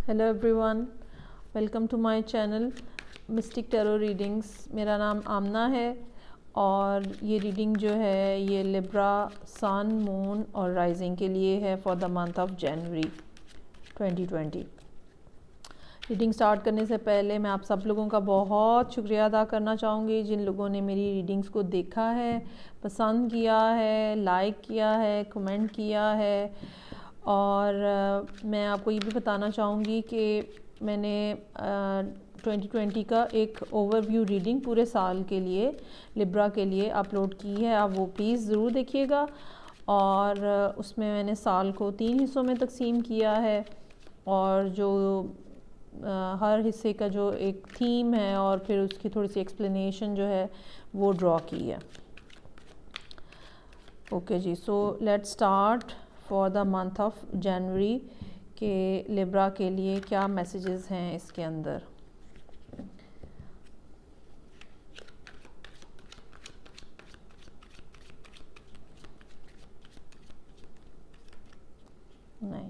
Hello everyone, welcome to my channel mystic tarot readings. میرا نام آمنہ ہے اور یہ ریڈنگ جو ہے یہ لبرا سن مون اور رائزنگ کے لیے ہے for the month of January 2020۔ Reading start کرنے سے پہلے میں آپ سب لوگوں کا بہت شکریہ ادا کرنا چاہوں گی جن لوگوں نے میری ریڈنگس کو دیکھا ہے، پسند کیا ہے، لائک کیا ہے، کمنٹ کیا ہے۔ اور میں آپ کو یہ بھی بتانا چاہوں گی کہ میں نے 2020 کا ایک اوور ویو ریڈنگ پورے سال کے لیے لبرا کے لیے اپلوڈ کی ہے، آپ وہ پلیز ضرور دیکھیے گا۔ اور اس میں نے سال کو 3 حصوں میں تقسیم کیا ہے اور جو ہر حصے کا جو ایک تھیم ہے اور پھر اس کی تھوڑی سی ایکسپلینیشن جو ہے وہ ڈرا کی ہے۔ اوکے جی، so let start for the month of January کہ لبرا کے لیے کیا میسیجز ہیں اس کے اندر۔ نہیں،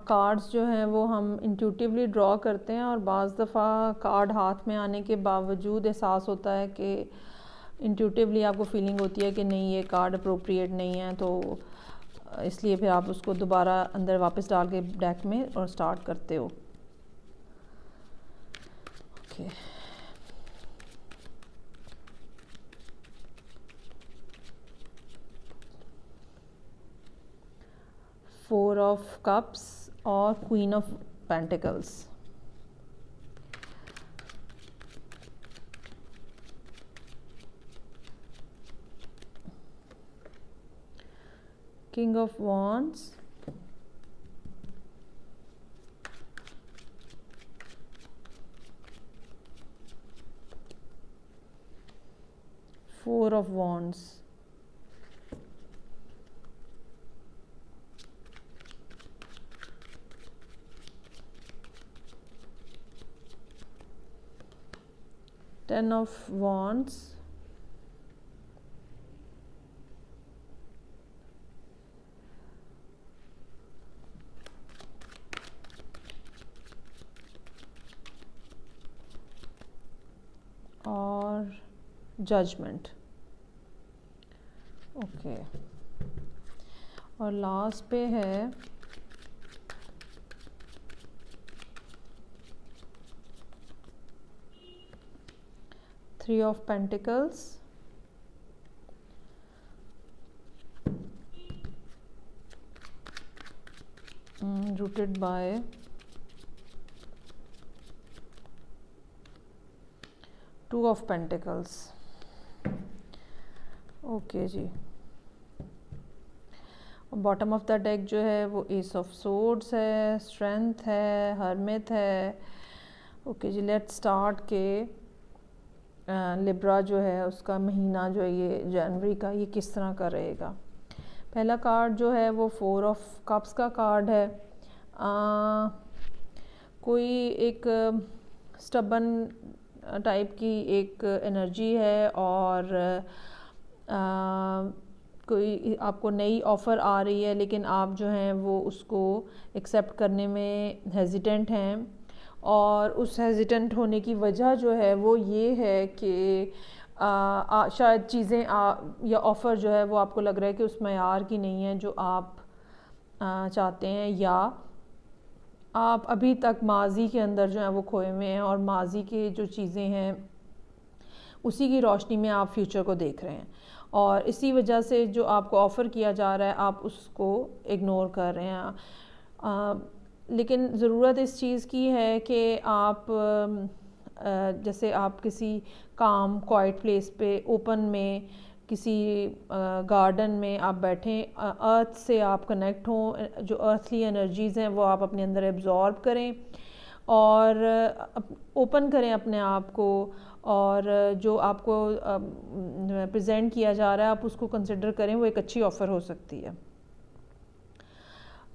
کارڈز جو ہیں وہ ہم انٹیوٹیولی ڈرا کرتے ہیں اور بعض دفعہ کارڈ ہاتھ میں آنے کے باوجود احساس ہوتا ہے کہ انٹیوٹیولی آپ کو فیلنگ ہوتی ہے کہ نہیں یہ کارڈ اپروپریٹ نہیں ہے، تو اس لیے پھر آپ اس کو دوبارہ اندر واپس ڈال کے ڈیک میں اور سٹارٹ کرتے ہو۔ اوکے، فور آف کپس اور queen of pentacles. King of wands, four of wands, ten of wands, اور ججمنٹ۔ اوکے، اور لاسٹ پہ ہے three of pentacles, rooted by two of pentacles. Okay جی، باٹم آف دا ڈیک جو ہے وہ S of سورڈز ہے، اسٹرینتھ ہے، ہرمت ہے۔ اوکے جی، لیٹ اسٹارٹ کہ لبرا جو ہے اس کا مہینہ جو ہے یہ جنوری کا یہ کس طرح کا رہے گا۔ پہلا کارڈ جو ہے وہ فور آف کپس کا کارڈ ہے۔ کوئی ایک سٹبن ٹائپ کی ایک انرجی ہے اور کوئی آپ کو نئی آفر آ رہی ہے لیکن آپ جو ہیں وہ اس کو ایکسیپٹ کرنے میں ہیزیٹنٹ ہیں، اور اس ہیزیٹنٹ ہونے کی وجہ جو ہے وہ یہ ہے کہ شاید چیزیں یا آفر جو ہے وہ آپ کو لگ رہا ہے کہ اس معیار کی نہیں ہے جو آپ چاہتے ہیں، یا آپ ابھی تک ماضی کے اندر جو ہیں وہ کھوئے ہوئے ہیں اور ماضی کی جو چیزیں ہیں اسی کی روشنی میں آپ فیوچر کو دیکھ رہے ہیں، اور اسی وجہ سے جو آپ کو آفر کیا جا رہا ہے آپ اس کو اگنور کر رہے ہیں۔ لیکن ضرورت اس چیز کی ہے کہ آپ جیسے آپ کسی کام کوائٹ پلیس پہ اوپن میں کسی گارڈن میں آپ بیٹھیں، ارتھ سے آپ کنیکٹ ہوں، جو ارتھلی انرجیز ہیں وہ آپ اپنے اندر ایبزارب کریں اور اوپن کریں اپنے آپ کو، اور جو آپ کو پریزنٹ کیا جا رہا ہے آپ اس کو کنسیڈر کریں، وہ ایک اچھی آفر ہو سکتی ہے۔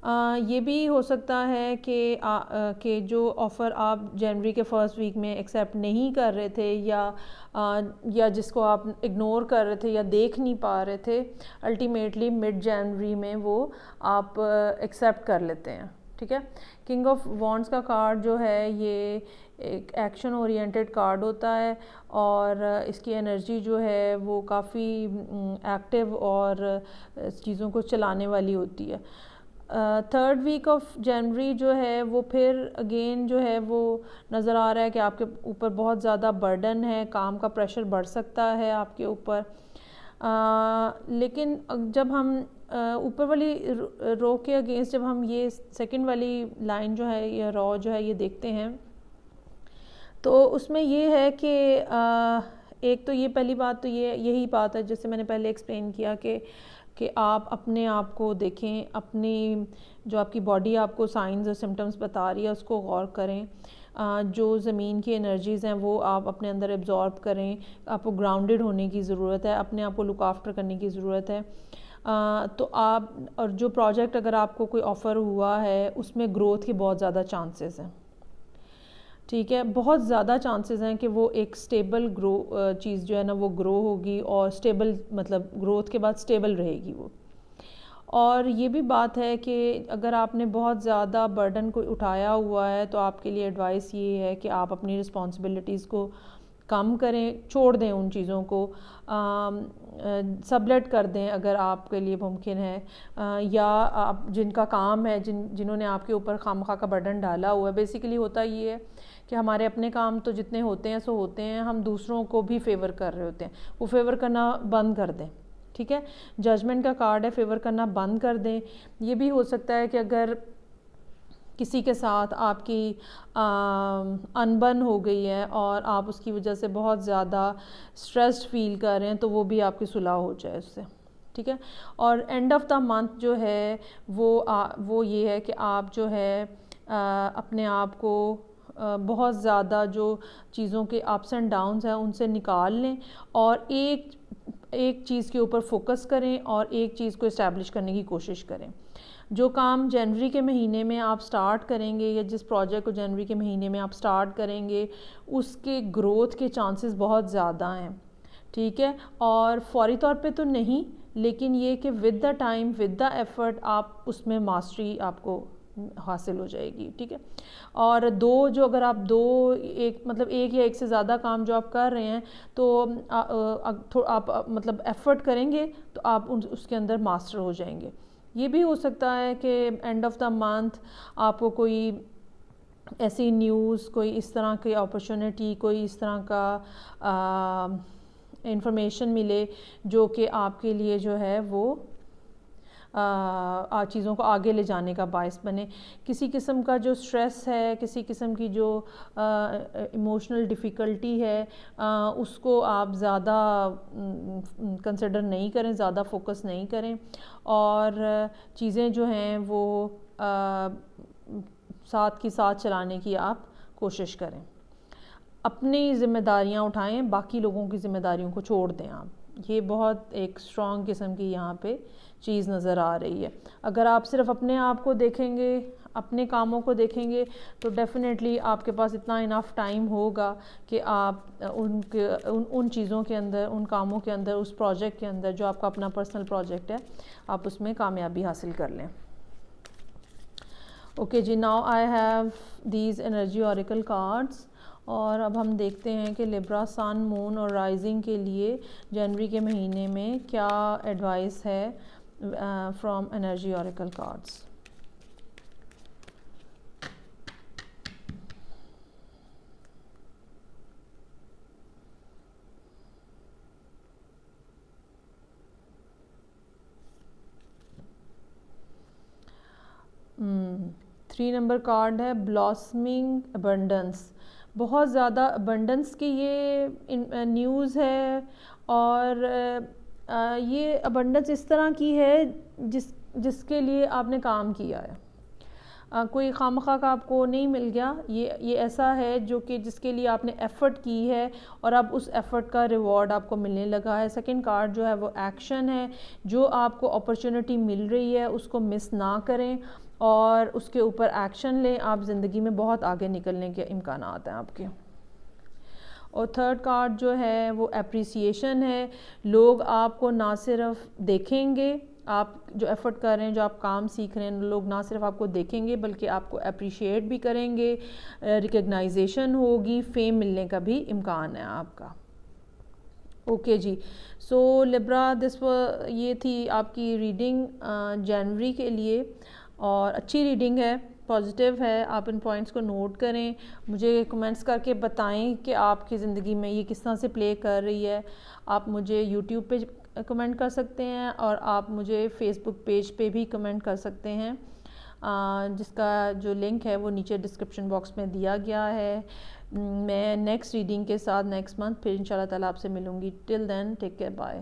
یہ بھی ہو سکتا ہے کہ جو آفر آپ جنوری کے فرسٹ ویک میں ایکسیپٹ نہیں کر رہے تھے یا جس کو آپ اگنور کر رہے تھے یا دیکھ نہیں پا رہے تھے، الٹیمیٹلی مڈ جنوری میں وہ آپ ایکسیپٹ کر لیتے ہیں. ٹھیک ہے. کنگ آف وانڈس کا کارڈ جو ہے یہ ایک ایکشن اورینٹڈ کارڈ ہوتا ہے اور اس کی انرجی جو ہے وہ کافی ایکٹیو اور چیزوں کو چلانے والی ہوتی ہے. تھرڈ ویک آف جنوری جو ہے وہ پھر اگین جو ہے وہ نظر آ رہا ہے کہ آپ کے اوپر بہت زیادہ برڈن ہے، کام کا پریشر بڑھ سکتا ہے آپ کے اوپر. لیکن جب ہم اوپر والی رو کے اگینسٹ جب ہم یہ سیکنڈ والی لائن جو ہے یا رو جو ہے یہ دیکھتے ہیں تو اس میں یہ ہے کہ ایک تو یہ پہلی بات تو یہی بات ہے جیسے میں نے پہلے ایکسپلین کیا کہ آپ اپنے آپ کو دیکھیں، اپنی جو آپ کی باڈی آپ کو سائنز اور سمٹمز بتا رہی ہے اس کو غور کریں. جو زمین کی انرجیز ہیں وہ آپ اپنے اندر ایبزارب کریں. آپ کو گراؤنڈڈ ہونے کی ضرورت ہے، اپنے آپ کو لک آفٹر کرنے کی ضرورت ہے. تو آپ اور جو پروجیکٹ اگر آپ کو کوئی آفر ہوا ہے اس میں گروتھ کے بہت زیادہ چانسز ہیں. ٹھیک ہے. بہت زیادہ چانسز ہیں کہ وہ ایک سٹیبل چیز جو ہے نا وہ گرو ہوگی اور سٹیبل مطلب گروتھ کے بعد سٹیبل رہے گی وہ. اور یہ بھی بات ہے کہ اگر آپ نے بہت زیادہ برڈن کو اٹھایا ہوا ہے تو آپ کے لیے ایڈوائس یہ ہے کہ آپ اپنی رسپانسبلٹیز کو کم کریں، چھوڑ دیں ان چیزوں کو، سبلیٹ کر دیں اگر آپ کے لیے ممکن ہے، یا آپ جن کا کام ہے جنہوں نے آپ کے اوپر خواہ کا برڈن ڈالا ہوا ہے. بیسیکلی ہوتا یہ ہے کہ ہمارے اپنے کام تو جتنے ہوتے ہیں سو ہوتے ہیں، ہم دوسروں کو بھی فیور کر رہے ہوتے ہیں، وہ فیور کرنا بند کر دیں. ٹھیک ہے. ججمنٹ کا کارڈ ہے، فیور کرنا بند کر دیں. یہ بھی ہو سکتا ہے کہ اگر کسی کے ساتھ آپ کی انبن ہو گئی ہے اور آپ اس کی وجہ سے بہت زیادہ سٹریسڈ فیل کر رہے ہیں تو وہ بھی آپ کی صلح ہو جائے اس سے. ٹھیک ہے. اور اینڈ آف دا منتھ جو ہے وہ یہ ہے کہ آپ جو ہے اپنے آپ کو بہت زیادہ جو چیزوں کے اپس اینڈ ڈاؤنز ہیں ان سے نکال لیں اور ایک چیز کے اوپر فوکس کریں اور ایک چیز کو اسٹیبلش کرنے کی کوشش کریں. جو کام جنوری کے مہینے میں آپ سٹارٹ کریں گے یا جس پروجیکٹ کو جنوری کے مہینے میں آپ سٹارٹ کریں گے اس کے گروتھ کے چانسز بہت زیادہ ہیں. ٹھیک ہے. اور فوری طور پہ تو نہیں، لیکن یہ کہ with the time with the effort آپ اس میں ماسٹری آپ کو حاصل ہو جائے گی. ٹھیک ہے. اور اگر آپ مطلب ایک یا ایک سے زیادہ کام جو آپ کر رہے ہیں تو آپ مطلب ایفرٹ کریں گے تو آپ اس کے اندر ماسٹر ہو جائیں گے. یہ بھی ہو سکتا ہے کہ اینڈ آف دا منتھ آپ کو کوئی ایسی نیوز، کوئی اس طرح کی اپرچونٹی، کوئی اس طرح کا انفارمیشن ملے جو کہ آپ کے لیے جو ہے وہ چیزوں کو آگے لے جانے کا باعث بنے. کسی قسم کا جو سٹریس ہے، کسی قسم کی جو ایموشنل ڈیفیکلٹی ہے اس کو آپ زیادہ کنسیڈر نہیں کریں، زیادہ فوکس نہیں کریں اور چیزیں جو ہیں وہ ساتھ کی ساتھ چلانے کی آپ کوشش کریں. اپنی ذمہ داریاں اٹھائیں، باقی لوگوں کی ذمہ داریوں کو چھوڑ دیں آپ. یہ بہت ایک اسٹرانگ قسم کی یہاں پہ چیز نظر آ رہی ہے. اگر آپ صرف اپنے آپ کو دیکھیں گے، اپنے کاموں کو دیکھیں گے تو ڈیفینیٹلی آپ کے پاس اتنا انف ٹائم ہوگا کہ آپ ان چیزوں کے اندر، ان کاموں کے اندر، اس پروجیکٹ کے اندر جو آپ کا اپنا پرسنل پروجیکٹ ہے آپ اس میں کامیابی حاصل کر لیں. اوکے جی. Now I have these energy oracle cards اور اب ہم دیکھتے ہیں کہ لیبرا سن، مون اور رائزنگ کے لیے جنوری کے مہینے میں کیا ایڈوائس ہے from energy oracle cards. Three number card ہے بلاسمنگ ابنڈنس. بہت زیادہ ابنڈنس کی یہ نیوز ہے اور یہ ابنڈنس اس طرح کی ہے جس کے لیے آپ نے کام کیا ہے. کوئی خواہ کا آپ کو نہیں مل گیا. یہ ایسا ہے جو کہ جس کے لیے آپ نے ایفرٹ کی ہے اور اب اس ایفرٹ کا ریوارڈ آپ کو ملنے لگا ہے. سیکنڈ کارڈ جو ہے وہ ایکشن ہے. جو آپ کو اپرچونٹی مل رہی ہے اس کو مس نہ کریں اور اس کے اوپر ایکشن لیں، آپ زندگی میں بہت آگے نکلنے کے امکانات ہیں آپ کے۔ اور تھرڈ کارڈ جو ہے وہ اپریسیشن ہے، لوگ آپ کو نہ صرف دیکھیں گے، آپ جو ایفرٹ کر رہے ہیں، جو آپ کام سیکھ رہے ہیں، لوگ نہ صرف آپ کو دیکھیں گے بلکہ آپ کو اپریشیٹ بھی کریں گے، ریکگنائزیشن ہوگی، فیم ملنے کا بھی امکان ہے آپ کا۔ اوکے جی، سو لبرا یہ تھی آپ کی ریڈنگ جنوری کے لیے، اور اچھی ریڈنگ ہے، پازیٹیو ہے، آپ ان پوائنٹس کو نوٹ کریں، مجھے کمنٹس کر کے بتائیں کہ آپ کی زندگی میں یہ کس طرح سے پلے کر رہی ہے۔ آپ مجھے یوٹیوب پہ کمنٹ کر سکتے ہیں، اور آپ مجھے فیس بک پیج پہ بھی کمنٹ کر سکتے ہیں، جس کا جو لنک ہے وہ نیچے ڈسکرپشن باکس میں دیا گیا ہے۔ میں نیکسٹ ریڈنگ کے ساتھ نیکسٹ منتھ پھر انشاءاللہ تعالیٰ آپ سے ملوں گی۔ ٹل دین ٹیک کیئر، بائے۔